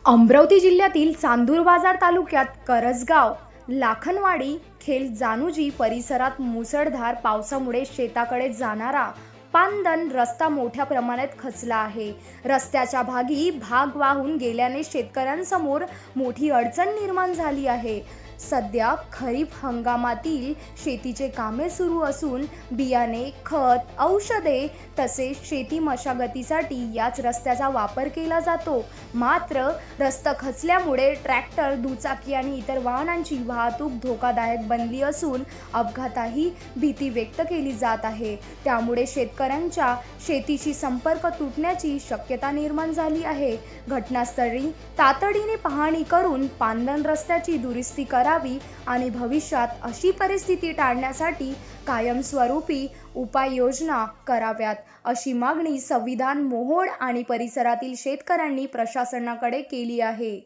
अमरावती जिल्ह्यातील चांदूर बाजार तालुक्यात करजगाव, लाखनवाडी, खेल जानुजी परिसरात मुसळधार पावसामुळे शेताकडे जाणारा पांदन रस्ता मोठ्या प्रमाणात खचला आहे। रस्त्याच्या भाग वाहून गेल्याने शेतकऱ्यांसमोर मोठी अडचण निर्माण झाली आहे। सध्या खरीप हंगामातील शेतीचे कामे सुरू असून बियाणे, खत, औषधे तसेच शेती मशागतीसाठी याच रस्त्याचा वापर केला जातो। मात्र रस्ता खचल्यामुळे ट्रॅक्टर, दुचाकी आणि इतर वाहनांची वाहतूक धोकादायक बनली असून अपघाताची भीती व्यक्त केली जात आहे। त्यामुळे शेतकऱ्यांच्या शेतीशी संपर्क तुटण्याची शक्यता निर्माण झाली आहे। घटनास्थळी तातडीने पाहणी करून पांदन रस्त्याची दुरुस्ती करावी आणि भविष्यात अशी परिस्थिती टाळण्यासाठी कायमस्वरूपी उपाययोजना कराव्यात, अशी मागणी संविधान मोहोळ आणि परिसरातील शेतकऱ्यांनी प्रशासनाकडे केली आहे।